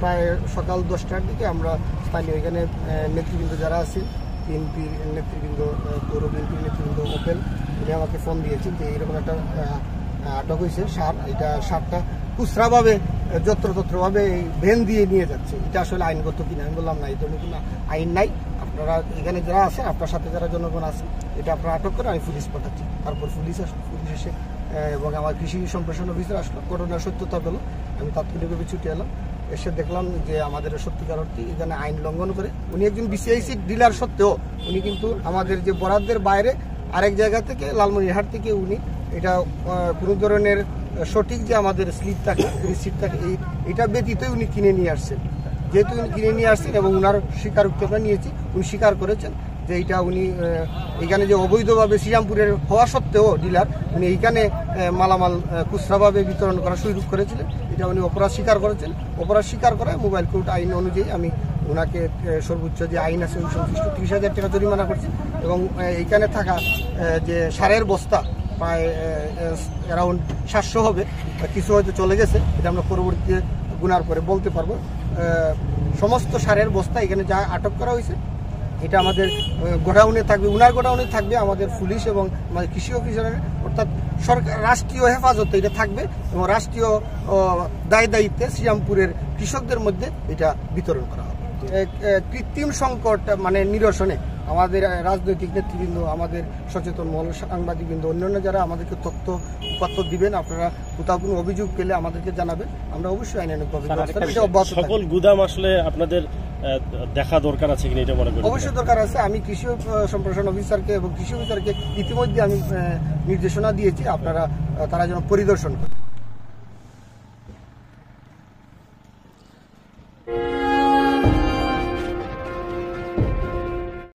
প্রায় সকাল 10টার দিকে আমরা স্থানীয় এখানে নেতৃবৃন্দ যারা আছেন, বিএনপির নেতৃবৃন্দ, পৌর বিএনপির নেতৃবৃন্দ ওপেন, উনি আমাকে ফোন দিয়েছেন যে এইরকম একটা আটক হয়েছে সার। এটা সারটা খুচরাভাবে যত্রতত্রভাবে এই ভ্যান দিয়ে নিয়ে যাচ্ছে। এটা আসলে আইনগত কিনা? আমি বললাম না, এই ধরনের কোনো আইন নাই। আপনারা এখানে যারা আছেন, আপনার সাথে যারা জনগণ আছে, এটা আপনারা আটক করে আমি পুলিশ পাঠাচ্ছি। তারপর পুলিশ এসে এবং আমার কৃষি সম্প্রসারণ অফিসার আসলো। ঘটনার সত্যতা পেল, আমি তাৎক্ষণিকভাবে ছুটে এলাম। এসে দেখলাম যে আমাদের সত্যিকার অর্থে এখানে আইন লঙ্ঘন করে উনি একজন বিসিআইসি ডিলার সত্ত্বেও উনি কিন্তু আমাদের যে বরাদ্দের বাইরে আরেক জায়গা থেকে, লালমনিরহাট থেকে উনি এটা কোনো ধরনের সঠিক যে আমাদের স্লিপ থাকে, রিসিপ্ট থাকে, এটা ব্যতীতই উনি কিনে নিয়ে আসছেন। যেহেতু উনি কিনে নিয়ে আসছেন এবং ওনার স্বীকারোক্তি আমরা নিয়েছি, উনি স্বীকার করেছেন যে এইটা উনি এখানে যে অবৈধভাবে শ্রীরামপুরের হওয়া সত্ত্বেও ডিলার, উনি এইখানে মালামাল খুচরাভাবে বিতরণ করা শুরু করেছিলেন। এটা উনি অপরাধ স্বীকার করেছেন। অপরাধ স্বীকার করায় মোবাইল কোর্ট আইন অনুযায়ী আমি ওনাকে সর্বোচ্চ যে আইন আছে ওই সংশ্লিষ্ট 30,000 টাকা জরিমানা করছি। এবং এইখানে থাকা যে সারের বস্তা প্রায় অ্যারাউন্ড 700 হবে, কিছু হয়তো চলে গেছে, এটা আমরা পরবর্তীতে গুনার করে বলতে পারবো। সমস্ত সারের বস্তা এখানে যা আটক করা হয়েছে এটা আমাদের গোডাউনে থাকবে, উনার গোডাউনে থাকবে, আমাদের পুলিশ এবং আমাদের কৃষি অফিসারের অর্থাৎ সরকার রাষ্ট্রীয় হেফাজতে এটা থাকবে এবং রাষ্ট্রীয় দায়িত্বে শ্রীরামপুরের কৃষকদের মধ্যে এটা বিতরণ করা হবে। কৃত্রিম সংকট মানে নিরসনে আমাদের রাজনৈতিক নেতৃবৃন্দ, আমাদের সচেতন মহল, সাংবাদিকবৃন্দ, অন্যান্য যারা আমাদেরকে তথ্য উপাত্ত দিবেন, আপনারা কোথাও কোনো অভিযোগ পেলে আমাদেরকে জানাবেন, আমরা অবশ্যই আইনানুগভাবে সকল গুদাম আসলে আপনাদের দেখা দরকার আছে কিনা এটা মনে করি? অবশ্যই দরকার আছে। আমি কৃষি সম্প্রসারণ অফিসারকে এবং কৃষি অফিসারকে ইতিমধ্যে আমি নির্দেশনা দিয়েছি, আপনারা তারা যেন পরিদর্শন করেন।